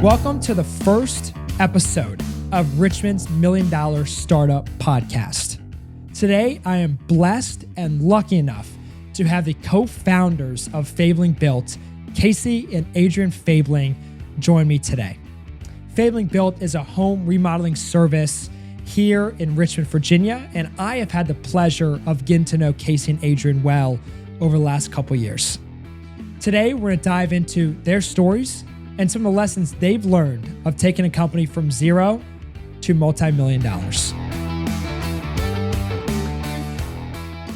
Welcome to the first episode of Richmond's $1 Million Startup Podcast. Today, I am blessed and lucky enough to have the co-founders of Fabling Built, Casey and Adrienne Fabling, join me today. Fabling Built is a home remodeling service here in Richmond, Virginia, and I have had the pleasure of getting to know Casey and Adrienne well over the last couple years. Today, we're going to dive into their stories and some of the lessons they've learned of taking a company from zero to multi-million dollars.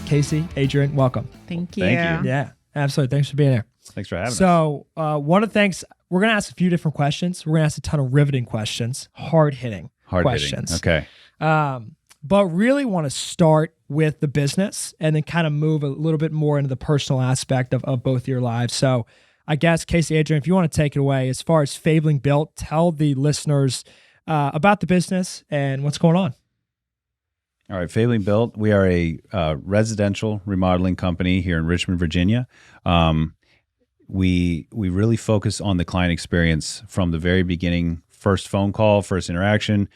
Casey, Adrienne, welcome. Thank you. Yeah, absolutely. Thanks for being here. Thanks for having us. So one of the things, we're going to ask a few different questions. We're going to ask a ton of riveting questions, hard-hitting questions. Okay. But really want to start with the business and then kind of move a little bit more into the personal aspect of both of your lives. So I guess, Casey, Adrienne, if you want to take it away, as far as Fabling Built, tell the listeners about the business and what's going on. All right. Fabling Built, we are a residential remodeling company here in Richmond, Virginia. We really focus on the client experience from the very beginning, first phone call, first interaction,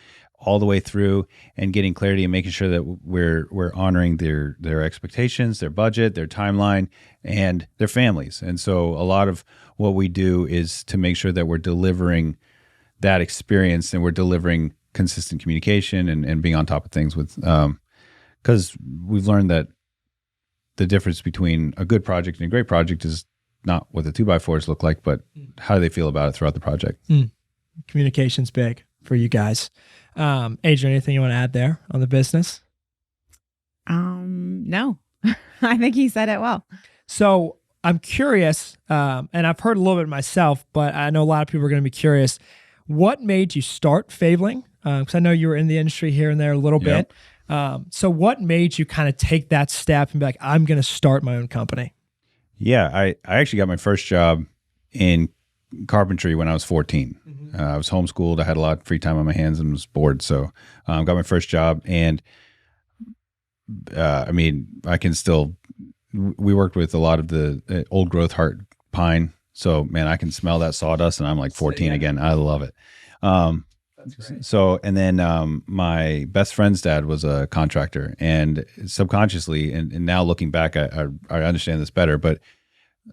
all the way through, and getting clarity and making sure that we're honoring their expectations, their budget, their timeline, and their families. And so a lot of what we do is to make sure that we're delivering that experience and we're delivering consistent communication and being on top of things with, because we've learned that the difference between a good project and a great project is not what the 2x4s look like, but how do they feel about it throughout the project. Communication's big for you guys. Adrienne, anything you want to add there on the business? No, I think he said it well. So I'm curious, and I've heard a little bit myself, but I know a lot of people are going to be curious. What made you start Fabling? Because I know you were in the industry here and there a little bit. So what made you kind of take that step and be like, I'm going to start my own company? Yeah, I actually got my first job in carpentry when I was 14. I was homeschooled. I had a lot of free time on my hands and was bored. So got my first job. And I mean, we worked with a lot of the old growth heart pine. So man, I can smell that sawdust and I'm like 14 again. I love it. So, and then my best friend's dad was a contractor, and subconsciously, and now looking back, I understand this better, but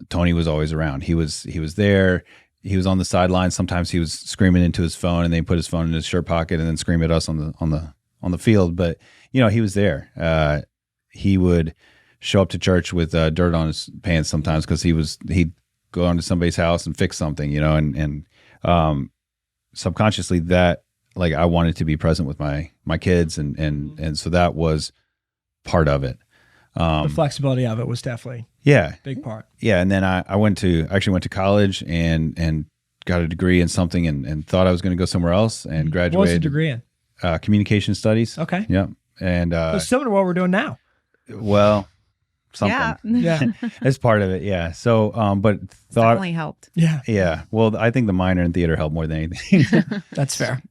Tony was always around. He was there. He was on the sidelines. Sometimes he was screaming into his phone, and then he put his phone in his shirt pocket and then scream at us on the field. But you know, he was there. He would show up to church with dirt on his pants sometimes because he'd go onto somebody's house and fix something, you know, and subconsciously that, like, I wanted to be present with my kids, and so that was part of it. The flexibility of it was definitely a big part. Yeah. And then I actually went to college and got a degree in something and thought I was going to go somewhere else and graduated. What was the degree in? Communication studies. Okay. Yeah. And so similar to what we're doing now. Well, something. Yeah. It's part of it. Yeah. So, but thought Definitely helped. Yeah. Yeah. Well, I think the minor in theater helped more than anything. That's fair.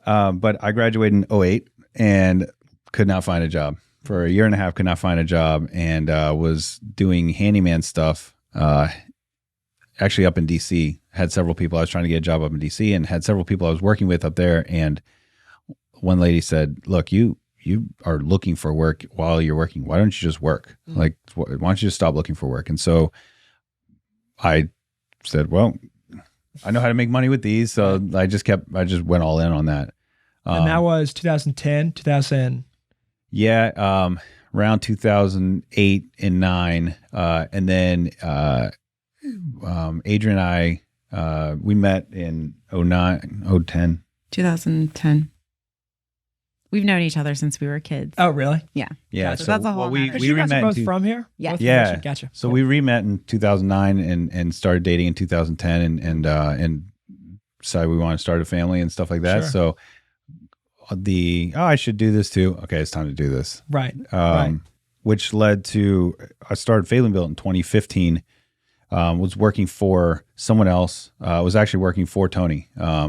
But I graduated in 2008 and could not find a job. For a year and a half, could not find a job, and was doing handyman stuff. Actually, up in DC, had several people. I was trying to get a job up in DC, and had several people I was working with up there. And one lady said, "Look, you are looking for work while you're working. Why don't you just work? Like, why don't you just stop looking for work?" And so I said, "Well, I know how to make money with these," so I just went all in on that. And that was 2010, 2000. Yeah, around 2008 and 9. And then Adrienne and I, we met in 2010. 2010. We've known each other since we were kids. Oh, really? Yeah. Yeah. Gotcha. So that's a whole we you guys met are both from here? Yeah. Yeah. Gotcha. So we re-met in 2009 and started dating in 2010 and decided we want to start a family and stuff like that. Sure. So I should do this too. Okay, it's time to do this. Right. Which led to, I started Fabling Built in 2015, was working for someone else, was actually working for Tony. I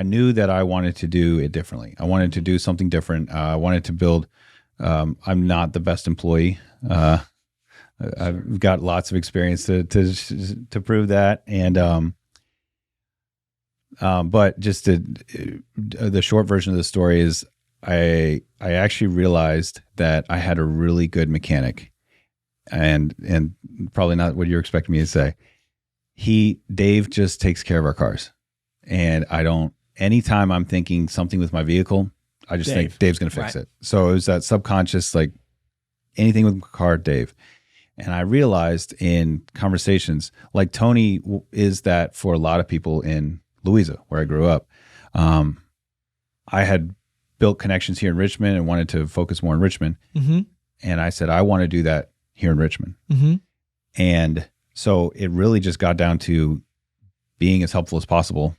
knew that I wanted to do it differently. I wanted to do something different. I wanted to build, I'm not the best employee. I've got lots of experience to prove that. And but just the short version of the story is I actually realized that I had a really good mechanic, and probably not what you're expecting me to say. Dave just takes care of our cars, and anytime I'm thinking something with my vehicle, I just think Dave's going to fix it. So it was that subconscious, like anything with my car, Dave. And I realized in conversations, like Tony is that for a lot of people in Louisa, where I grew up. I had built connections here in Richmond and wanted to focus more in Richmond. Mm-hmm. And I said, I want to do that here in Richmond. Mm-hmm. And so it really just got down to being as helpful as possible,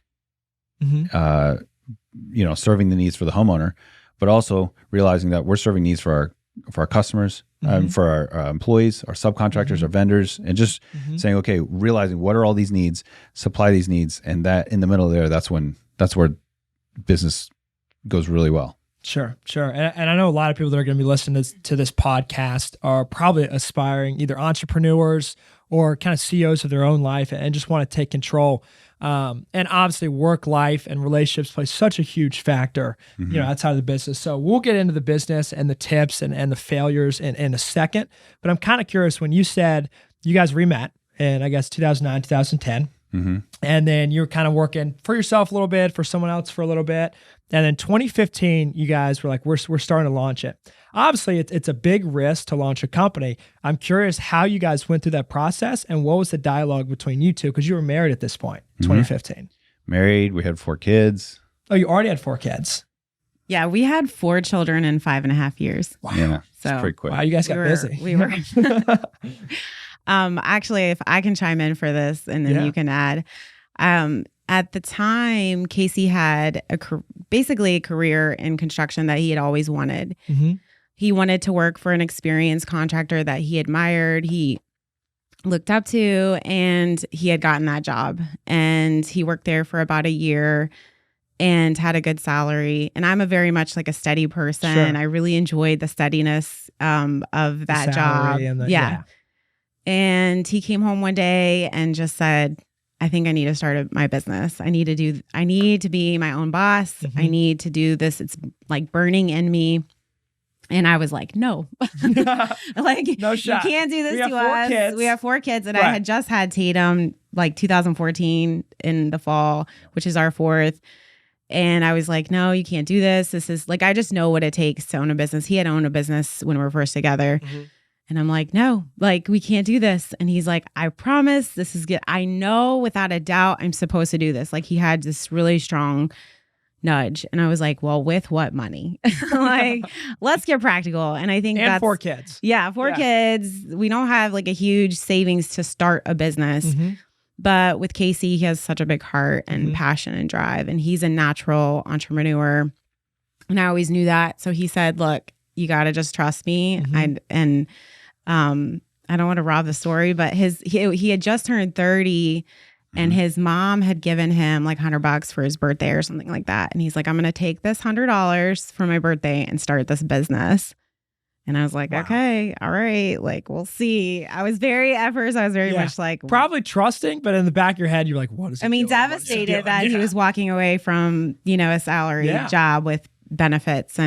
serving the needs for the homeowner, but also realizing that we're serving needs for our customers, for our employees, our subcontractors, our vendors, and just saying, okay, realizing what are all these needs, supply these needs, and that in the middle there, that's where business goes really well. Sure. And I know a lot of people that are going to be listening to this podcast are probably aspiring either entrepreneurs or kind of CEOs of their own life and just want to take control. And obviously work life and relationships play such a huge factor, outside of the business. So we'll get into the business and the tips and the failures in a second. But I'm kind of curious, when you said you guys re-met in, I guess, 2009, 2010, and then you're kind of working for yourself a little bit, for someone else for a little bit. And then 2015, you guys were like, we're starting to launch it. Obviously, it's a big risk to launch a company. I'm curious how you guys went through that process and what was the dialogue between you two, because you were married at this point, 2015. Married, we had 4 kids. Oh, you already had 4 kids. Yeah, we had 4 children in 5.5 years. Wow. Yeah, so it's pretty quick. Wow, you guys got busy. We were. Actually, if I can chime in for this, and then you can add. At the time, Casey had basically a career in construction that he had always wanted. Mm-hmm. He wanted to work for an experienced contractor that he admired, he looked up to, and he had gotten that job. And he worked there for about a year and had a good salary. And I'm a very much like a steady person. Sure. I really enjoyed the steadiness of that job. Yeah. And he came home one day and just said, I think I need to start my business. I need to be my own boss. Mm-hmm. I need to do this. It's like burning in me. And I was like, no, like, no shot. You can't do this to us. Kids. We have 4 kids. And I had just had Tatum like 2014 in the fall, which is our 4th. And I was like, no, you can't do this. This is like, I just know what it takes to own a business. He had owned a business when we were first together. Mm-hmm. And I'm like, no, like, we can't do this. And he's like, I promise this is good. I know without a doubt I'm supposed to do this. Like, he had this really strong nudge. And I was like, well, with what money? Like, let's get practical. And I think that's 4 kids. Yeah, 4 kids. We don't have like a huge savings to start a business. Mm-hmm. But with Casey, he has such a big heart and passion and drive. And he's a natural entrepreneur. And I always knew that. So he said, look, you got to just trust me. Mm-hmm. I don't want to rob the story, but he had just turned 30 and his mom had given him like $100 for his birthday or something like that. And he's like, I'm going to take this $100 for my birthday and start this business. And I was like, okay, all right. Like, we'll see. I was very much like, probably trusting, but in the back of your head, you're like, what is he doing? Devastated that he was walking away from, a salary job with benefits.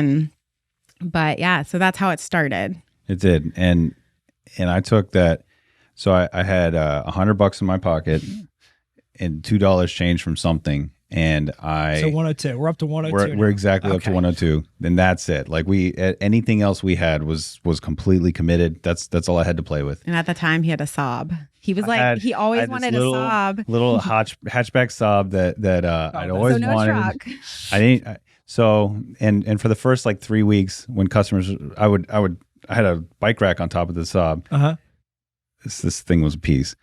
But so that's how it started. It did. And I took that. So I had $100 in my pocket and $2 change from something. And so 102. We're up to 102. We're exactly up to 102. And that's it. Like, anything else we had was completely committed. That's all I had to play with. And at the time he had a Saab. He was he always wanted a Saab. Little hatchback Saab that I'd always wanted. Truck. I didn't. So and for the first like 3 weeks, when customers, I had a bike rack on top of the Saab. Uh-huh. This thing was a piece.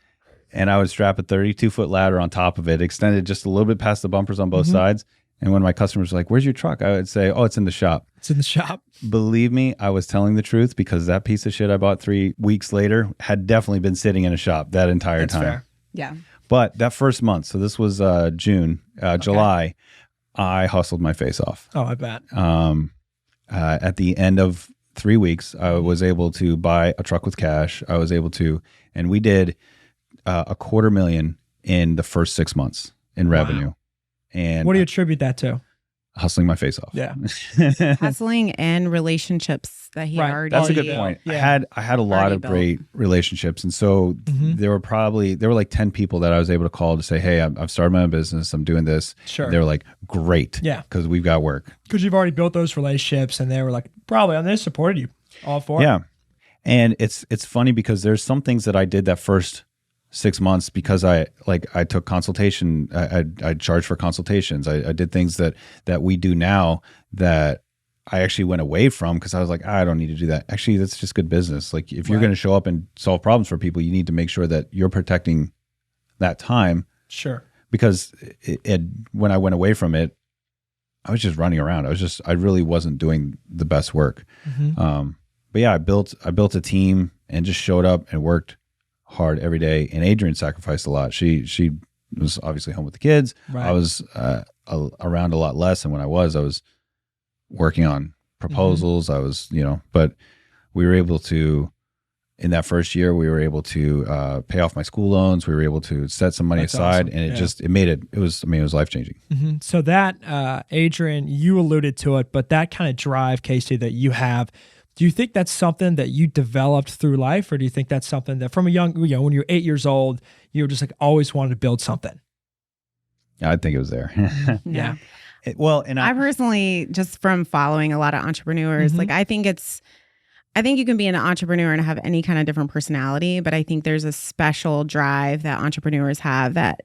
And I would strap a 32-foot ladder on top of it, extended just a little bit past the bumpers on both sides. And when my customers were like, where's your truck? I would say, oh, it's in the shop. It's in the shop. Believe me, I was telling the truth, because that piece of shit I bought 3 weeks later had definitely been sitting in a shop that entire time. Fair. Yeah. But that first month, so this was June, July, I hustled my face off. Oh, I bet. At the end of 3 weeks, I was able to buy a truck with cash. I was able to, and we did $250,000 in the first 6 months in revenue. And what do you attribute that to? Hustling my face off. Yeah. Hustling and relationships that he Right. already. That's a good point. Yeah. I had a lot of built. great relationships. And so there were like 10 people that I was able to call to say, hey, I've started my own business. I'm doing this. Sure. They were like, great. Yeah. Because we've got work. Because you've already built those relationships, and they were like, probably, and they supported you all for it. Yeah. And it's funny because there's some things that I did that first 6 months because I took consultation. I charged for consultations. I did things that we do now that I actually went away from because I was like, I don't need to do that. Actually, that's just good business. Like if you're going to show up and solve problems for people, you need to make sure that you're protecting that time. Sure. Because when I went away from it, I was just running around. I really wasn't doing the best work. But yeah, I built a team and just showed up and worked hard every day. And Adrienne sacrificed a lot. She was obviously home with the kids. Right. I was around a lot less. And when I was working on proposals. I was, but we were able to, in that first year, we were able to pay off my school loans. We were able to set some money aside, awesome. and it was life-changing. So that, Adrienne, you alluded to it, but that kind of drive, Casey, that you have, do you think that's something that you developed through life, or do you think that's something that from a young, when you're 8 years old, you were just like always wanted to build something? I think it was there. Yeah. I I personally, just from following a lot of entrepreneurs, like I think you can be an entrepreneur and have any kind of different personality, but I think there's a special drive that entrepreneurs have that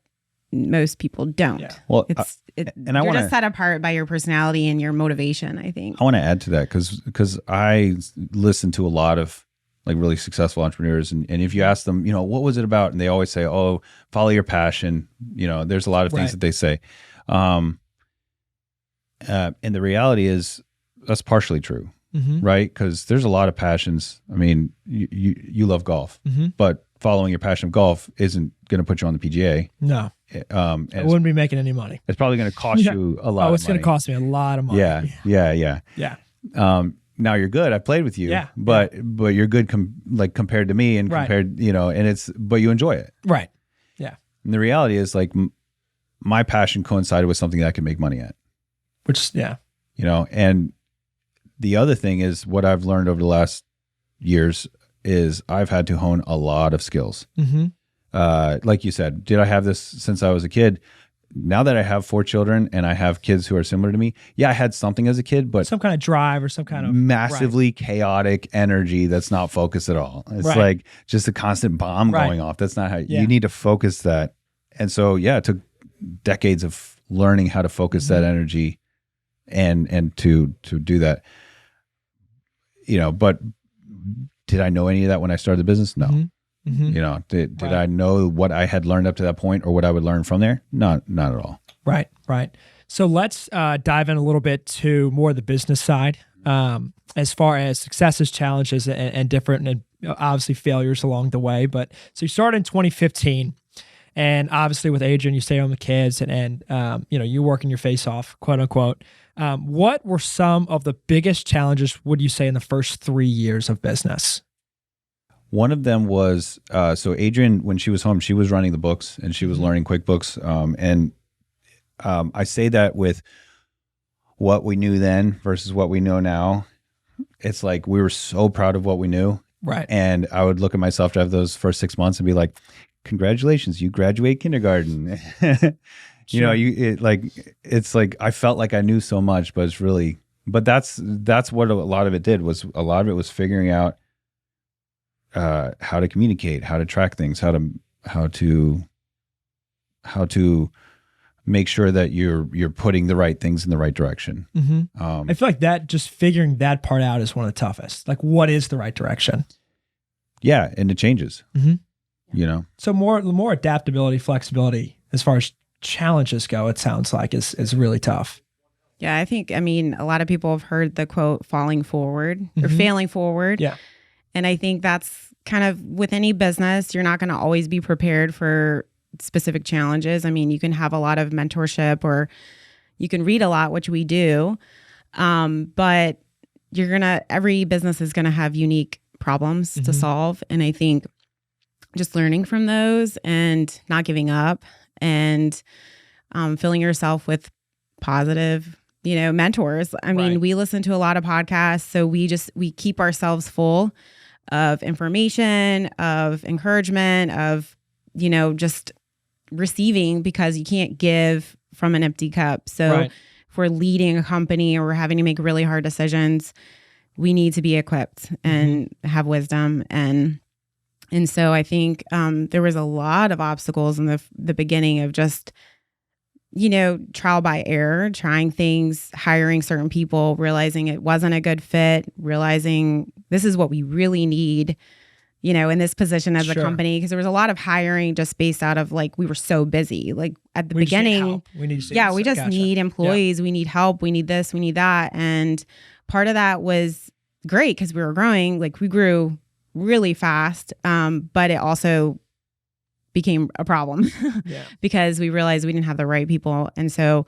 most people don't. Yeah. Well, you're just set apart by your personality and your motivation, I think. I want to add to that because I listen to a lot of like really successful entrepreneurs, and if you ask them, what was it about? And they always say, oh, follow your passion. There's a lot of things that they say. And the reality is that's partially true, right? Because there's a lot of passions. I mean, you love golf, but following your passion of golf isn't going to put you on the PGA. No. I wouldn't be making any money. It's probably going to cost you a lot of money. It's going to cost me a lot of money. Yeah. Now you're good. I played with you, but you're good compared to me and compared, and but you enjoy it. Right. Yeah. And the reality is like my passion coincided with something that I could make money at. Which, yeah. And the other thing is what I've learned over the last years is I've had to hone a lot of skills. Like you said, did I have this since I was a kid? Now that I have 4 children and I have kids who are similar to me, I had something as a kid, but some kind of drive or some kind of massively chaotic energy that's not focused at all. It's like just a constant bomb going off. That's not how you need to focus that. And so, it took decades of learning how to focus that energy and to do that. But did I know any of that when I started the business? No. Did I know what I had learned up to that point or what I would learn from there? Not at all. Right. So let's dive in a little bit to more of the business side, as far as successes, challenges, and different, and obviously failures along the way. But so you started in 2015, and obviously with Adrienne, you stay on the kids, and you're working your face off, quote unquote. What were some of the biggest challenges, would you say, in the first 3 years of business? One of them was, so Adrienne, when she was home, she was running the books and she was learning QuickBooks. I say that with what we knew then versus what we know now. It's like we were so proud of what we knew. Right. And I would look at myself to have those first 6 months and be like, congratulations, you graduate kindergarten. It's like I felt like I knew so much, but it's really, but that's what a lot of it did, was a lot of it was figuring out how to communicate, how to track things, how to make sure that you're putting the right things in the right direction. I feel like that, just figuring that part out is one of the toughest. Like, what is the right direction? Yeah, and it changes. So more adaptability, flexibility as far as challenges go, it sounds like is really tough. Yeah, a lot of people have heard the quote falling forward or failing forward. Yeah. And I think that's kind of with any business, you're not going to always be prepared for specific challenges. I mean, you can have a lot of mentorship or you can read a lot, which we do. But every business is gonna have unique problems to solve. And I think just learning from those and not giving up and filling yourself with positive, mentors. I mean, we listen to a lot of podcasts, so we keep ourselves full of information, of encouragement, of, just receiving, because you can't give from an empty cup. So if we're leading a company or we're having to make really hard decisions, we need to be equipped and have wisdom. And so I think there was a lot of obstacles in the beginning of just, trial by error, trying things, hiring certain people, realizing it wasn't a good fit, realizing this is what we really need, in this position as a company. Because there was a lot of hiring just based out of we were so busy. At the beginning, we need we just need employees. We need help. We need this. We need that. And part of that was great because we were growing. We grew really fast, but it also became a problem because we realized we didn't have the right people. And so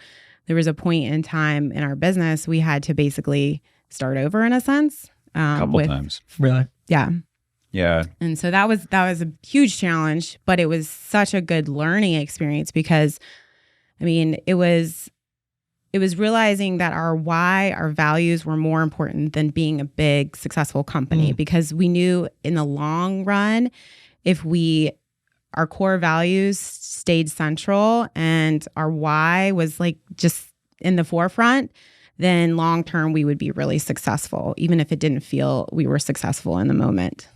there was a point in time in our business we had to basically start over in a sense. A couple times. Really? Yeah. Yeah. And so that was a huge challenge, but it was such a good learning experience because, it was realizing that our why, our values were more important than being a big, successful company because we knew in the long run, if our core values stayed central and our why was just in the forefront, then long term we would be really successful, even if it didn't feel we were successful in the moment.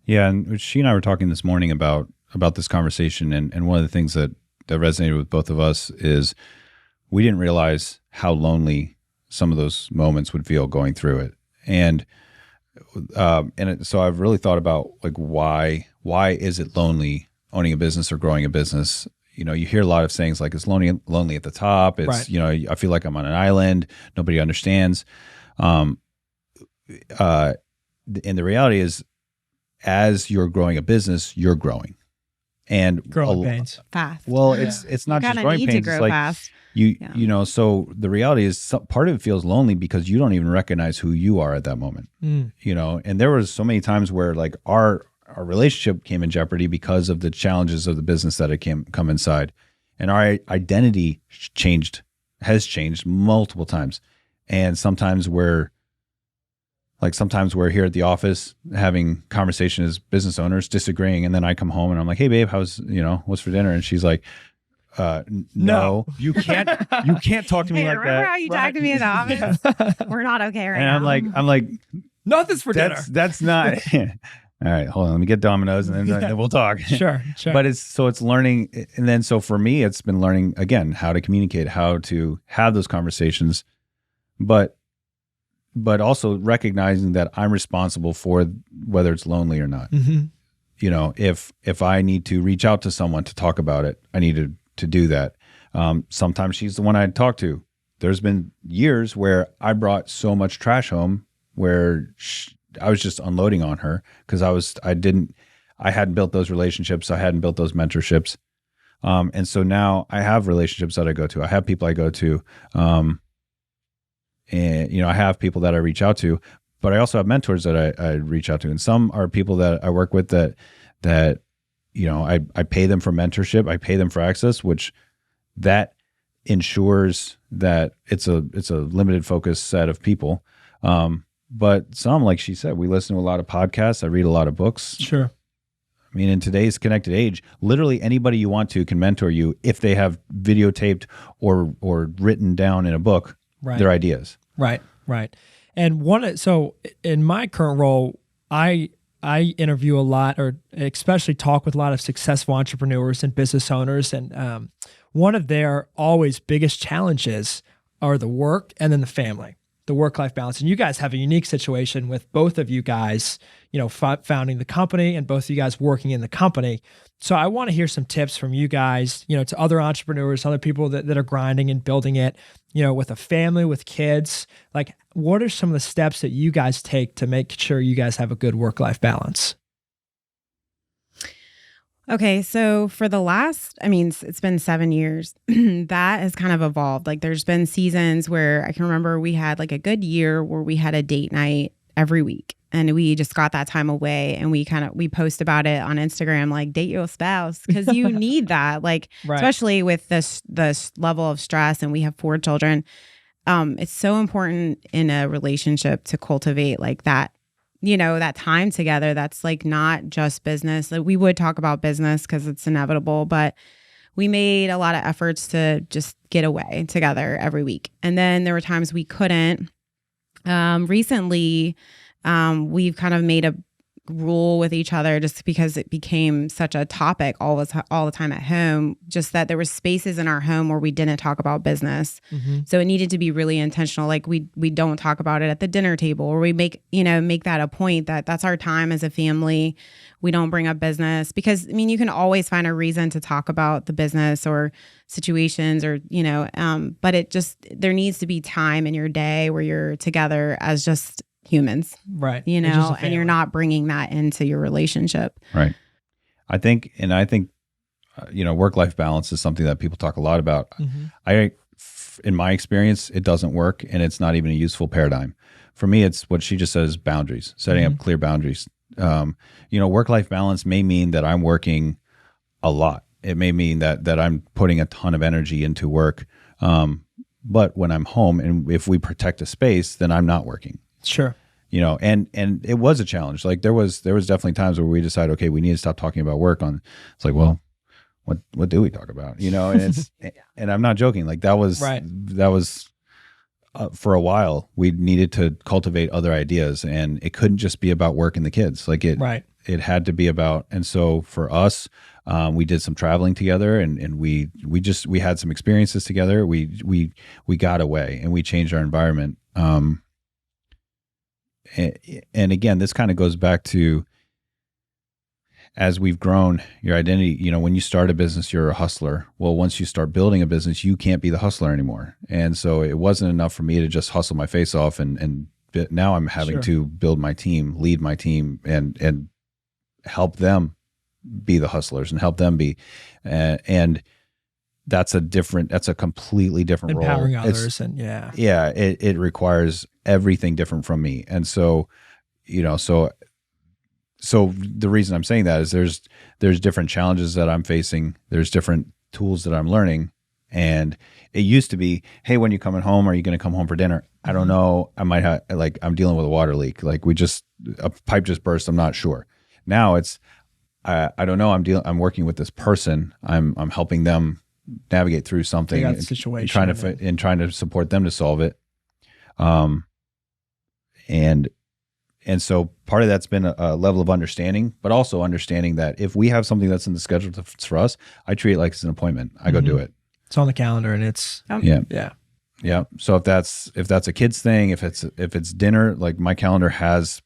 Yeah, and she and I were talking this morning about this conversation, and one of the things that resonated with both of us is we didn't realize how lonely some of those moments would feel going through it, and so I've really thought about why is it lonely owning a business or growing a business? You hear a lot of sayings like it's lonely at the top. It's I feel like I'm on an island. Nobody understands. And the reality is, as you're growing a business, you're growing. And growing pains fast. Well, it's not just growing pains. It's fast. So the reality is part of it feels lonely because you don't even recognize who you are at that moment. And there was so many times where our relationship came in jeopardy because of the challenges of the business that had come inside, and our identity has changed multiple times. And sometimes we're here at the office having conversation as business owners, disagreeing, and then I come home and I'm like, "Hey, babe, what's for dinner?" And she's like, "No, you can't talk to me like remember that." How you talked to me in the office? We're not okay right now. And I'm like, nothing's for dinner. That's not. All right, hold on. Let me get Domino's and then we'll talk. Sure. But it's learning. And then, so for me, it's been learning again, how to communicate, how to have those conversations, but also recognizing that I'm responsible for whether it's lonely or not. If I need to reach out to someone to talk about it, I need to do that. Sometimes she's the one I'd talk to. There's been years where I brought so much trash home where I was just unloading on her because I hadn't built those relationships. I hadn't built those mentorships. And so now I have relationships that I go to. I have people I go to. And, I have people that I reach out to, but I also have mentors that I reach out to. And some are people that I work with that I pay them for mentorship. I pay them for access, which that ensures that it's a limited focus set of people. But some, like she said, we listen to a lot of podcasts. I read a lot of books. Sure. In today's connected age, literally anybody you want to can mentor you if they have videotaped or written down in a book their ideas. Right. And so in my current role, I interview a lot, or especially talk with a lot of successful entrepreneurs and business owners. And one of their always biggest challenges are the work and then the family. The work-life balance. And you guys have a unique situation with both of you guys, founding the company and both of you guys working in the company. So I want to hear some tips from you guys, to other entrepreneurs, other people that are grinding and building it, with a family, with kids. What are some of the steps that you guys take to make sure you guys have a good work-life balance? Okay, so for the last, I mean, it's been 7 years. That has kind of evolved. Like there's been seasons where I can remember we had like a good year where we had a date night every week. And we just got that time away, and we post about it on Instagram, like date your spouse, because you need that, like Right. especially with this level of stress, and we have 4 children. It's so important in a relationship to cultivate like that, that time together. That's like not just business. Like we would talk about business because it's inevitable, but we made a lot of efforts to just get away together every week. And then there were times we couldn't. Recently, we've kind of made a rule with each other just because it became such a topic all the time at home, just that there were spaces in our home where we didn't talk about business. So it needed to be really intentional. Like we don't talk about it at the dinner table, or we make that a point that that's our time as a family. We don't bring up business because, I mean, you can always find a reason to talk about the business or situations or, but there needs to be time in your day where you're together as just humans, right? And you're not bringing that into your relationship, right? I think work-life balance is something that people talk a lot about. In my experience, it doesn't work, and it's not even a useful paradigm. For me, it's what she just said is boundaries, setting up clear boundaries. Work-life balance may mean that I'm working a lot. It may mean that I'm putting a ton of energy into work. But when I'm home, and if we protect a space, then I'm not working. Sure. And it was a challenge. Like there was definitely times where we decided, okay, we need to stop talking about work it's like, well, what do we talk about? And it's, and I'm not joking. Like that was, right. For a while we needed to cultivate other ideas, and it couldn't just be about work and the kids. Like it had to be about, and so for us, we did some traveling together, and we had some experiences together. We got away and we changed our environment. And again, this kind of goes back to, as we've grown, your identity, when you start a business, you're a hustler. Well, once you start building a business, you can't be the hustler anymore. And so it wasn't enough for me to just hustle my face off. And now I'm having to build my team, lead my team, and help them be the hustlers and help them be. And that's a completely different role. Empowering others. It requires everything different from me. And so, so the reason I'm saying that is there's different challenges that I'm facing. There's different tools that I'm learning. And it used to be, hey, when you coming home, are you going to come home for dinner? I don't know. I might have, I'm dealing with a water leak. Like a pipe just burst. I'm not sure. Now it's, I don't know. I'm working with this person. I'm helping them navigate through something, the situation, trying to support them to solve it. And so part of that's been a level of understanding, but also understanding that if we have something that's in the schedule for us, I treat it like it's an appointment. I go do it. It's on the calendar, and it's yeah. So if that's a kid's thing, if it's dinner, like my calendar has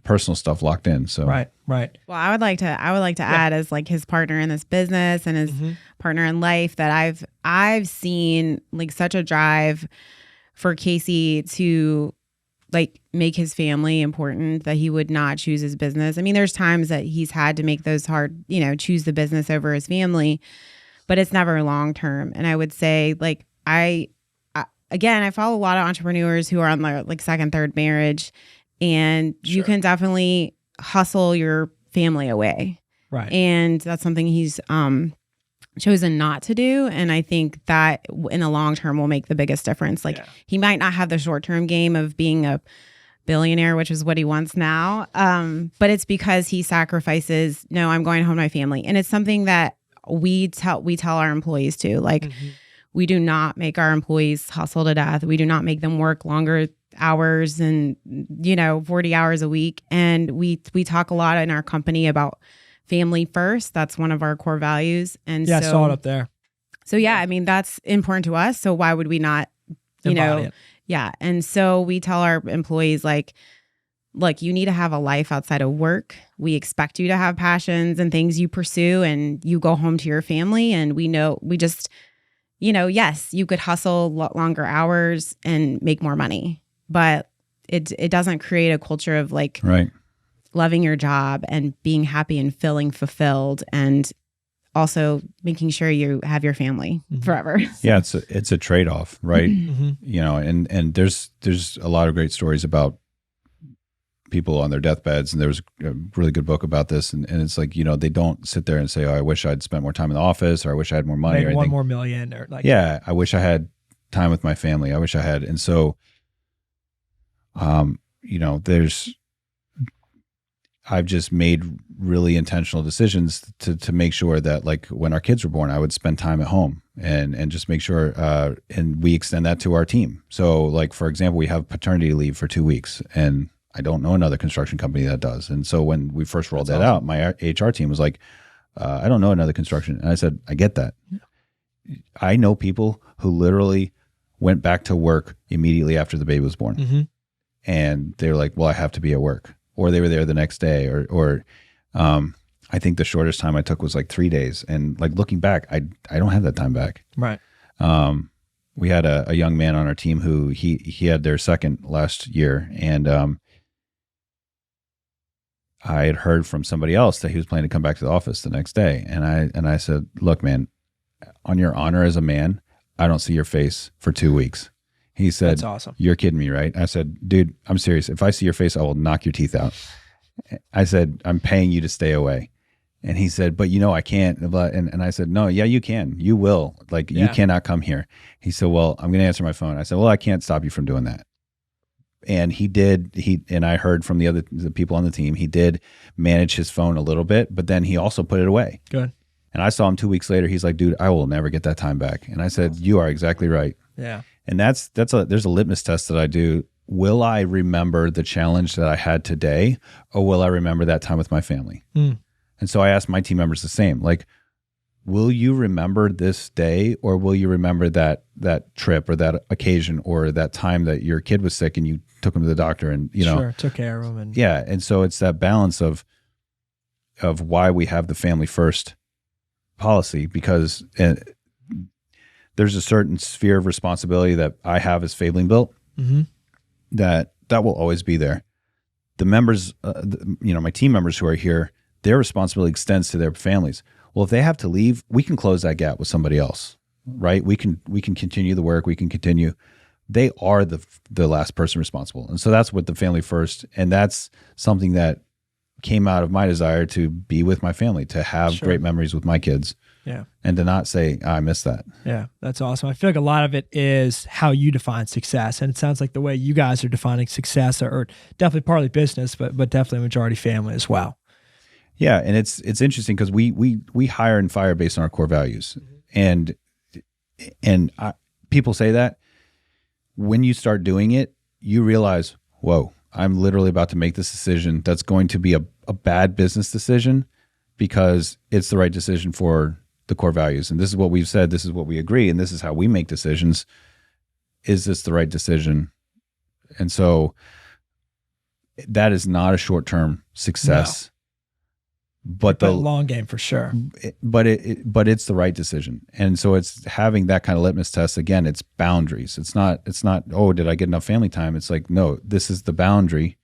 personal stuff locked in. So right. Well, I would like to add, as like his partner in this business and his partner in life, that I've seen like such a drive for Casey to like make his family important, that he would not choose his business. I mean, there's times that he's had to make those hard, choose the business over his family, but it's never long term. And I would say, like, I follow a lot of entrepreneurs who are on their like second, third marriage, and you can definitely hustle your family away. Right. And that's something he's chosen not to do. And I think that in the long term will make the biggest difference. Like he might not have the short term game of being a billionaire, which is what he wants now. But it's because he sacrifices, no, I'm going home to my family. And it's something that we tell our employees too. Like we do not make our employees hustle to death. We do not make them work longer hours and 40 hours a week. And we talk a lot in our company about family first. That's one of our core values. And I saw it up there. So I mean, that's important to us. So why would we not, embody it? Yeah. And so we tell our employees, like, look, you need to have a life outside of work. We expect you to have passions and things you pursue, and you go home to your family. And yes, you could hustle longer hours and make more money, but it doesn't create a culture of like loving your job and being happy and feeling fulfilled, and also making sure you have your family forever. Yeah, it's a trade-off, right? You know, and there's a lot of great stories about people on their deathbeds, and there was a really good book about this, and it's like, you know, they don't sit there and say, oh, I wish I'd spent more time in the office, or I wish I had more money, or one more million, or like, yeah, I wish I had time with my family. I wish I had. And so, you know, I've just made really intentional decisions to make sure that, like, when our kids were born, I would spend time at home and just make sure, and we extend that to our team. So, like, for example, we have paternity leave for 2 weeks, and I don't know another construction company that does. And so when we first rolled that out, my HR team was like, I don't know another construction. And I said, I get that. I know people who literally went back to work immediately after the baby was born. And they're like, well, I have to be at work. Or they were there the next day, or I think the shortest time I took was like 3 days. And like, looking back, I don't have that time back. Right. We had a young man on our team who he had their second last year, and I had heard from somebody else that he was planning to come back to the office the next day. And I said, look, man, on your honor as a man, I don't see your face for 2 weeks. He said, that's awesome. You're kidding me, right? I said, dude, I'm serious. If I see your face, I will knock your teeth out. I said, I'm paying you to stay away. And he said, but you know, I can't. And I said, no, yeah, you can. You will. Like, you cannot come here. He said, well, I'm going to answer my phone. I said, well, I can't stop you from doing that. And he did. And I heard from the people on the team, he did manage his phone a little bit, but then he also put it away. Good. And I saw him 2 weeks later. He's like, dude, I will never get that time back. And I said, you are exactly right. Yeah. And there's a litmus test that I do. Will I remember the challenge that I had today, or will I remember that time with my family? And so I asked my team members the same, like, will you remember this day, or will you remember that trip, or that occasion, or that time that your kid was sick and you took him to the doctor, and, you know, took care of him. And yeah. And so it's that balance of why we have the family first policy, because there's a certain sphere of responsibility that I have as Fabling Built that will always be there. The members, you know, my team members who are here, their responsibility extends to their families. Well, if they have to leave, we can close that gap with somebody else, right? We can continue the work. We can continue. They are the last person responsible. And so that's what the family first. And that's something that came out of my desire to be with my family, to have great memories with my kids. Yeah. And to not say, I miss that. Yeah, that's awesome. I feel like a lot of it is how you define success. And it sounds like the way you guys are defining success, or definitely partly business, but definitely majority family as well. Yeah. And it's interesting because we hire and fire based on our core values. And people say that. When you start doing it, you realize, whoa, I'm literally about to make this decision that's going to be a bad business decision, because it's the right decision for the core values. And this is what we've said, this is what we agree, and this is how we make decisions. Is this the right decision? And so that is not a short-term success. But the long game for sure. But it's the right decision. And so it's having that kind of litmus test. Again, it's boundaries. It's not, oh, did I get enough family time? It's like, no, this is the boundary.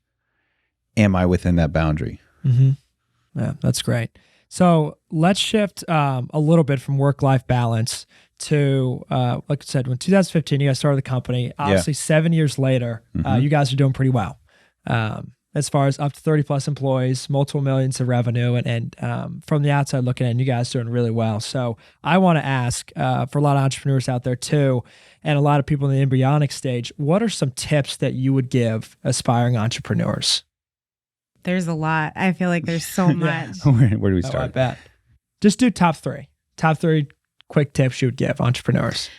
Am I within that boundary? Yeah, that's great. So let's shift a little bit from work-life balance to, like I said, when 2015, you guys started the company. Obviously, 7 years later, you guys are doing pretty well. As far as up to 30 plus employees, multiple millions of revenue, and from the outside looking in, you guys are doing really well. So I want to ask, for a lot of entrepreneurs out there too, and a lot of people in the embryonic stage, what are some tips that you would give aspiring entrepreneurs? There's a lot. I feel like there's so much. Where do we start? I bet. Just do top three. Top three quick tips you would give entrepreneurs.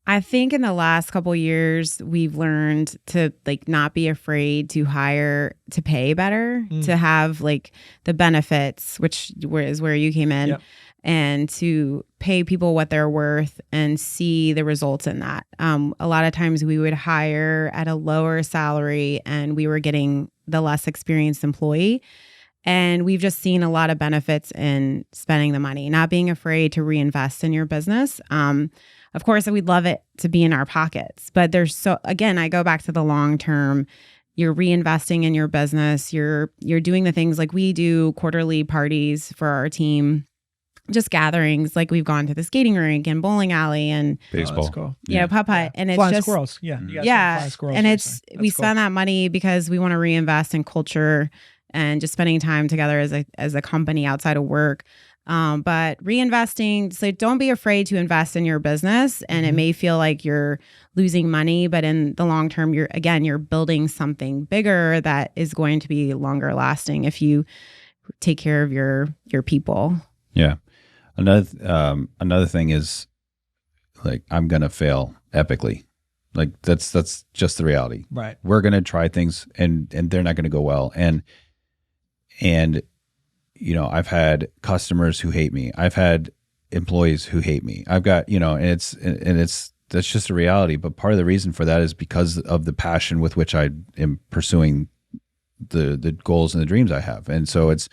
I think in the last couple of years, we've learned to not be afraid to hire, to pay better, to have the benefits, which is where you came in, and to pay people what they're worth and see the results in that. A lot of times we would hire at a lower salary and we were getting the less experienced employee. And we've just seen a lot of benefits in spending the money, not being afraid to reinvest in your business. Of course, we'd love it to be in our pockets, but again, I go back to the long term. you're reinvesting in your business, you're doing the things like we do, quarterly parties for our team, just gatherings, like we've gone to the skating rink and bowling alley and baseball. That's cool. putt-putt. And it's Flying just squirrels. Yeah. You guys yeah. flying squirrels And recently. we That's cool. spend that money because we want to reinvest in culture and just spending time together as a company outside of work. But reinvesting, so don't be afraid to invest in your business. And it may feel like you're losing money, but in the long term, you're building something bigger that is going to be longer lasting if you take care of your people. Yeah. Another thing is, like, I'm gonna fail epically. Like that's just the reality. Right. We're gonna try things and they're not gonna go well. And you know, I've had customers who hate me. I've had employees who hate me. I've got, you know, and it's that's just a reality. But part of the reason for that is because of the passion with which I am pursuing the goals and the dreams I have. And so it's,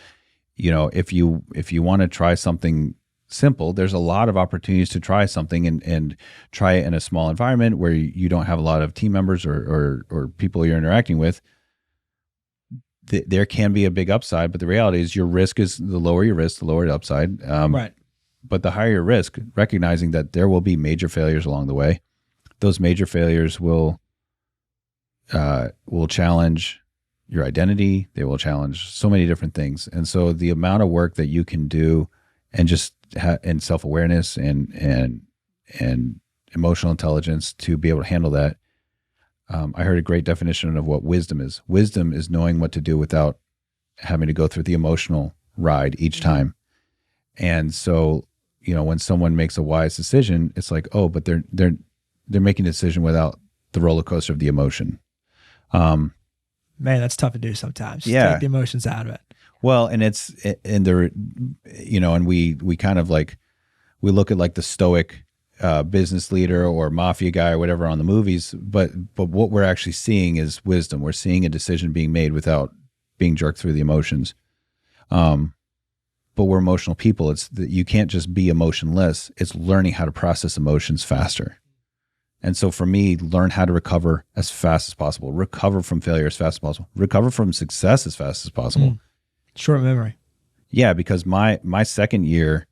you know, if you want to try something simple, there's a lot of opportunities to try something and try it in a small environment where you don't have a lot of team members or people you're interacting with. There can be a big upside, but the reality is your risk is the lower your risk, the lower the upside. Right. But the higher your risk, recognizing that there will be major failures along the way. Those major failures will challenge your identity. They will challenge so many different things. And so the amount of work that you can do and just and self-awareness and emotional intelligence to be able to handle that. I heard a great definition of what wisdom is. Wisdom is knowing what to do without having to go through the emotional ride each time. And so, you know, when someone makes a wise decision, it's like, oh, but they're making a decision without the roller coaster of the emotion. Man, that's tough to do sometimes. Yeah. Take the emotions out of it. Well, and you know, and we kind of like, we look at like the stoic business leader or mafia guy or whatever on the movies, but what we're actually seeing is wisdom. We're seeing a decision being made without being jerked through the emotions. But we're emotional people. It's that you can't just be emotionless. It's learning how to process emotions faster. And so for me, learn how to recover as fast as possible, recover from failure as fast as possible, recover from success as fast as possible. Short memory. Yeah, because my second year,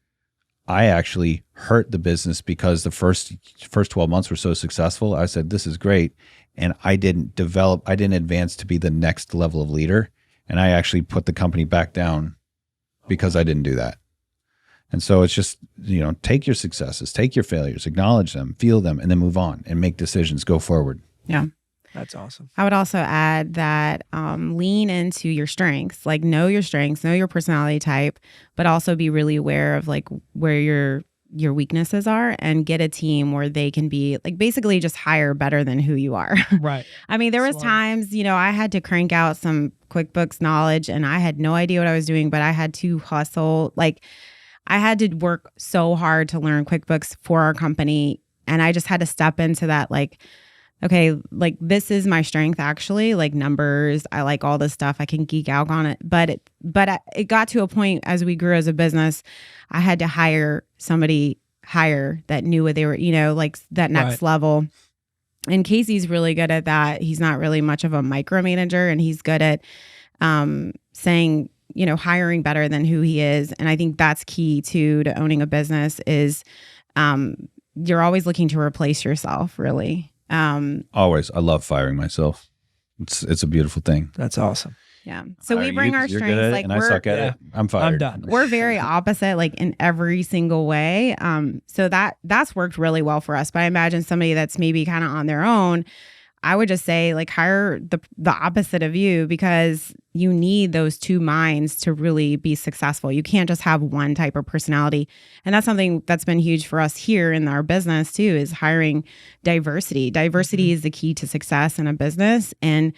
I actually hurt the business because the first 12 months were so successful. I said, this is great. And I didn't advance to be the next level of leader. And I actually put the company back down because I didn't do that. And so it's just, you know, take your successes, take your failures, acknowledge them, feel them, and then move on and make decisions, go forward. Yeah. That's awesome. I would also add that lean into your strengths, like know your strengths, know your personality type, but also be really aware of like where your weaknesses are and get a team where they can be like basically just hire better than who you are. Right. I mean, there was times, you know, I had to crank out some QuickBooks knowledge and I had no idea what I was doing, but I had to hustle. Like I had to work so hard to learn QuickBooks for our company. And I just had to step into that like, okay, like this is my strength actually, like numbers. I like all this stuff. I can geek out on it. But it got to a point as we grew as a business, I had to hire somebody higher that knew what they were, you know, like that next level. And Casey's really good at that. He's not really much of a micromanager and he's good at saying, you know, hiring better than who he is. And I think that's key to owning a business is you're always looking to replace yourself, really. Always. I love firing myself. It's a beautiful thing. That's awesome. Yeah. So we bring our you're strengths. good at it, like and I suck at it. I'm fired. I'm done. We're very opposite, like in every single way. So that's worked really well for us. But I imagine somebody that's maybe kind of on their own, I would just say like hire the opposite of you because you need those two minds to really be successful. You can't just have one type of personality. And that's something that's been huge for us here in our business too, is hiring diversity. Diversity is the key to success in a business. And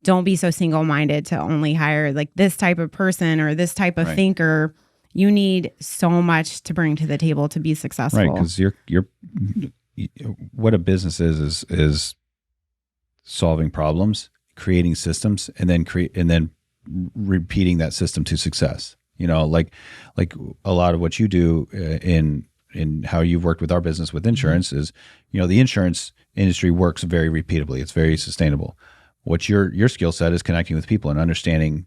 don't be so single-minded to only hire like this type of person or this type of thinker. You need so much to bring to the table to be successful. Right, because you're what a business is solving problems, creating systems, and then repeating that system to success. You know, like a lot of what you do in how you've worked with our business with insurance is, you know, the insurance industry works very repeatably. It's very sustainable. What your skill set is connecting with people and understanding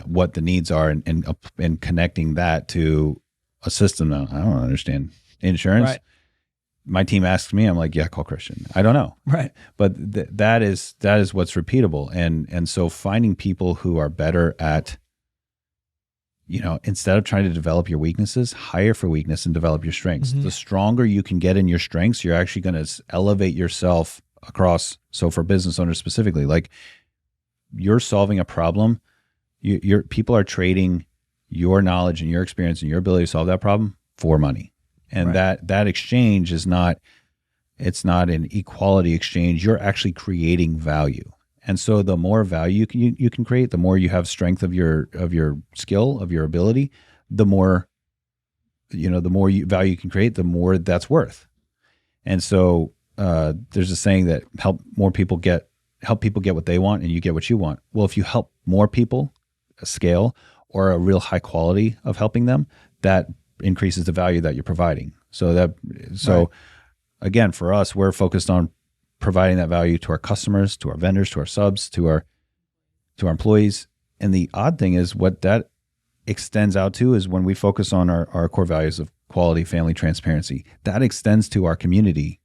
what the needs are and connecting that to a system. Now, I don't understand insurance. Right. My team asks me, I'm like, yeah, call Christian. I don't know. Right. But that is what's repeatable. And so finding people who are better at, instead of trying to develop your weaknesses, hire for weakness and develop your strengths. The stronger you can get in your strengths, you're actually going to elevate yourself across. So for business owners specifically, like you're solving a problem, your people are trading your knowledge and your experience and your ability to solve that problem for money. And that exchange is it's not an equality exchange. You're actually creating value. And so the more value you can create, the more you have strength of your skill, of your ability, the more, the more value you can create, the more that's worth. And so there's a saying that help people get what they want and you get what you want. Well, if you help more people, a scale or a real high quality of helping them, that increases the value that you're providing. Again, for us, we're focused on providing that value to our customers, to our vendors, to our subs, to our employees. And the odd thing is what that extends out to is when we focus on our core values of quality, family, transparency, that extends to our community.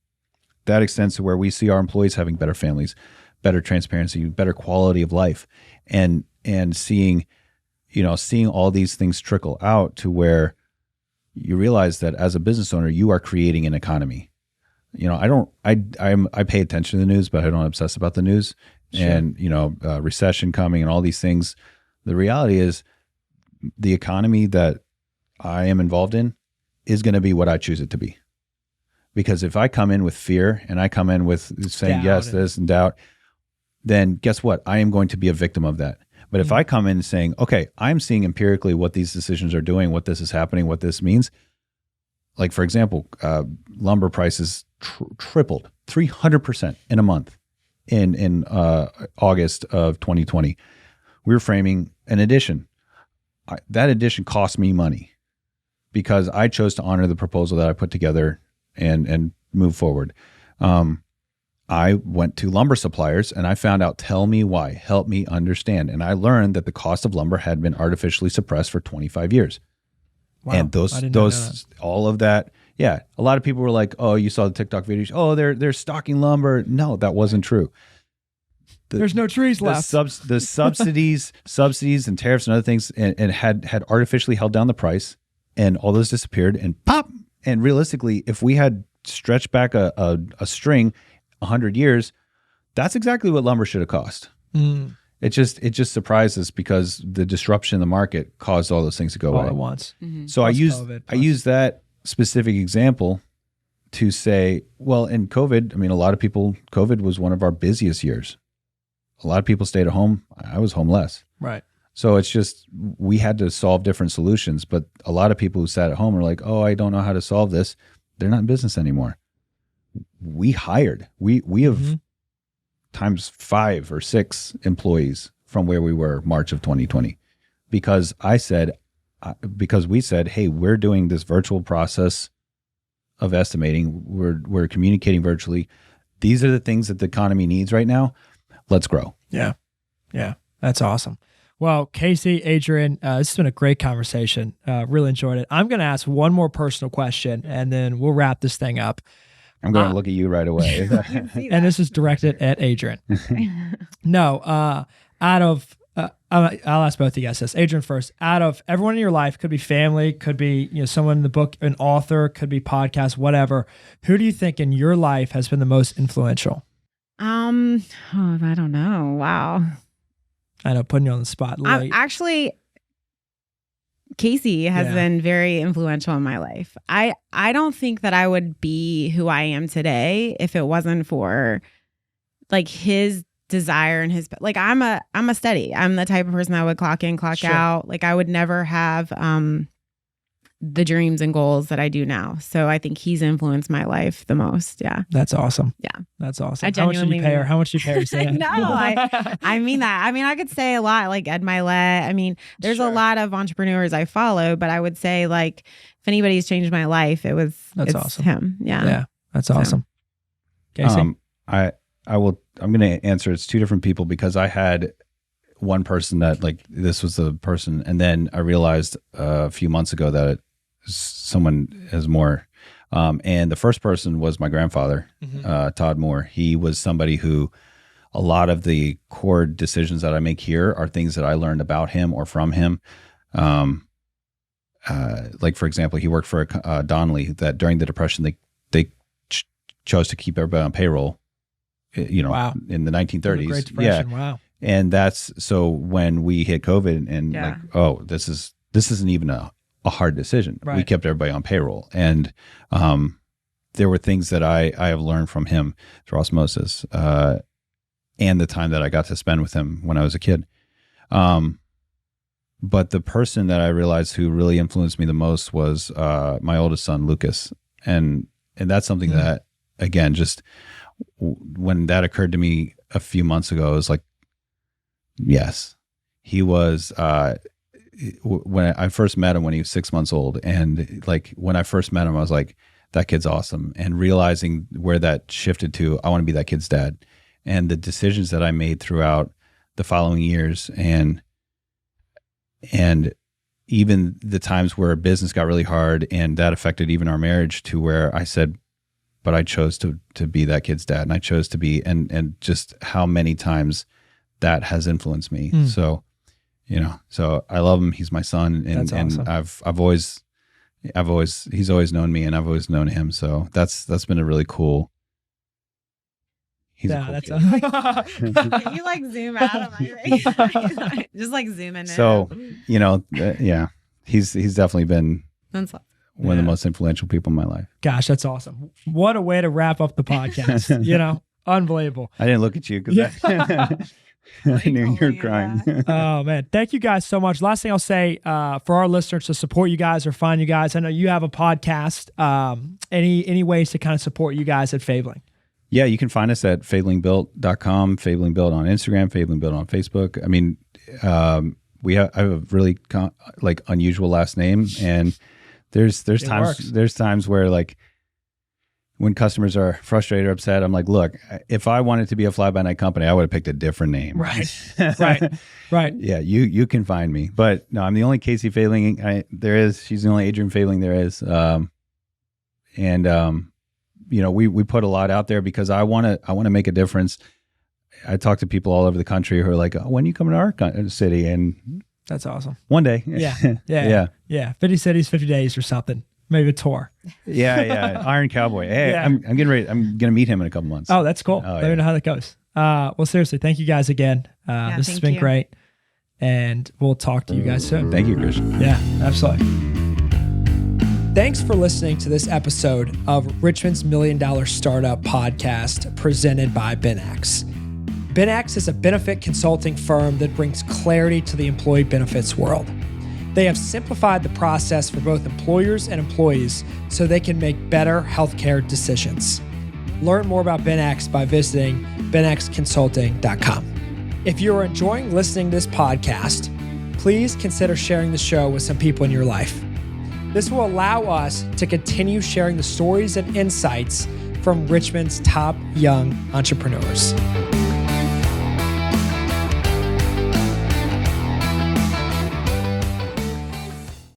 That extends to where we see our employees having better families, better transparency, better quality of life, and seeing all these things trickle out to where you realize that as a business owner, you are creating an economy. I pay attention to the news, but I don't obsess about the news. Sure. And, recession coming and all these things. The reality is the economy that I am involved in is going to be what I choose it to be. Because if I come in with fear and I come in with saying yes, this and doubt, then guess what? I am going to be a victim of that. But if I come in saying, okay, I'm seeing empirically what these decisions are doing, what this is happening, what this means. Like, for example, lumber prices tripled 300% in a month in August of 2020. We were framing an addition. That addition cost me money because I chose to honor the proposal that I put together and move forward. I went to lumber suppliers and I found out, tell me why, help me understand. And I learned that the cost of lumber had been artificially suppressed for 25 years. Wow. And all of that. Yeah. A lot of people were like, oh, you saw the TikTok videos. Oh, they're stocking lumber. No, that wasn't true. There's no trees left. The subsidies and tariffs and other things and had artificially held down the price and all those disappeared and pop. And realistically, if we had stretched back a string 100 years, that's exactly what lumber should have cost. It just surprised us because the disruption in the market caused all those things to go away at once. So I use that specific example to say, well, in COVID, I mean, COVID was one of our busiest years. A lot of people stayed at home. I was home less. Right. So it's just, we had to solve different solutions, but a lot of people who sat at home are like, oh, I don't know how to solve this. They're not in business anymore. We hired, we have times 5 or 6 employees from where we were March of 2020, because we said, hey, we're doing this virtual process of estimating. We're communicating virtually. These are the things that the economy needs right now. Let's grow. Yeah. Yeah. That's awesome. Well, Casey, Adrienne, this has been a great conversation. Really enjoyed it. I'm going to ask one more personal question and then we'll wrap this thing up. I'm going to look at you right away. And this is directed at Adrienne. No, I'll ask both of you guys this. Adrienne first. Out of everyone in your life, could be family, could be someone in the book, an author, could be podcast, whatever. Who do you think in your life has been the most influential? I don't know. Wow. I know, putting you on the spot. Actually, Casey has been very influential in my life. I don't think that I would be who I am today if it wasn't for like his desire and his, like, I'm a steady. I'm the type of person that would clock in, clock out. Like I would never have the dreams and goals that I do now. So I think he's influenced my life the most. Yeah. That's awesome. Yeah. That's awesome. How much did you pay her? How much did you pay her? Say No, I mean that. I mean, I could say a lot, like Ed Milet. I mean, there's a lot of entrepreneurs I follow, but I would say like if anybody's changed my life, it's awesome. him. Yeah. Yeah. That's awesome. Casey? I will I'm going to answer. It's two different people because I had one person that like, this was the person. And then I realized a few months ago that someone has more. And the first person was my grandfather, Todd Moore. He was somebody who a lot of the core decisions that I make here are things that I learned about him or from him. Like for example, he worked for Donnelly that during the Depression, they chose to keep everybody on payroll, Wow. in the 1930s. The Great Depression. Wow. And that's, so when we hit COVID and like, oh, this isn't even a hard decision. Right. We kept everybody on payroll. And, there were things that I have learned from him through osmosis, and the time that I got to spend with him when I was a kid. But the person that I realized who really influenced me the most was, my oldest son, Lucas. And that's something that, again, just when that occurred to me a few months ago, I was like, yes, he was, when I first met him when he was 6 months old. And like, when I first met him, I was like, that kid's awesome. And realizing where that shifted to, I want to be that kid's dad. And the decisions that I made throughout the following years and even the times where business got really hard and that affected even our marriage, to where I said, but I chose to be that kid's dad, and I chose to be, and just how many times that has influenced me. So, so I love him. He's my son, and, That's awesome. he's always known me, and I've always known him. So that's been a really cool. He's a cool kid. Can you like zoom out of my just like zoom in? So, yeah, he's definitely been one of the most influential people in my life. Gosh, that's awesome. What a way to wrap up the podcast. Unbelievable. I didn't look at you because I knew you were crying. Oh man. Thank you guys so much. Last thing I'll say, for our listeners to support you guys or find you guys, I know you have a podcast. Any ways to kind of support you guys at Fabling? Yeah, you can find us at fablingbuilt.com, Fabling Built on Instagram, Fabling Built on Facebook. I mean, I have a really unusual last name, and there's times where like when customers are frustrated or upset, I'm like, look, if I wanted to be a fly-by-night company, I would have picked a different name. Right. Right. Yeah, you can find me, but no, I'm the only Casey Fabling there is. She's the only Adrienne Fabling there is, we put a lot out there because I want to make a difference. I talk to people all over the country who are like, oh, when you come to our city? And that's awesome. One day. Yeah. 50 cities, 50 days or something. Maybe a tour. Yeah. Iron Cowboy. Hey, yeah. I'm getting ready. I'm going to meet him in a couple months. Oh, that's cool. Let me know how that goes. Well, seriously, thank you guys again. This has been great. And we'll talk to you guys soon. Thank you, Christian. Yeah, absolutely. Thanks for listening to this episode of Richmond's $1 Million Startup Podcast presented by BenX. BenX is a benefit consulting firm that brings clarity to the employee benefits world. They have simplified the process for both employers and employees so they can make better healthcare decisions. Learn more about BenX by visiting benxconsulting.com. If you're enjoying listening to this podcast, please consider sharing the show with some people in your life. This will allow us to continue sharing the stories and insights from Richmond's top young entrepreneurs.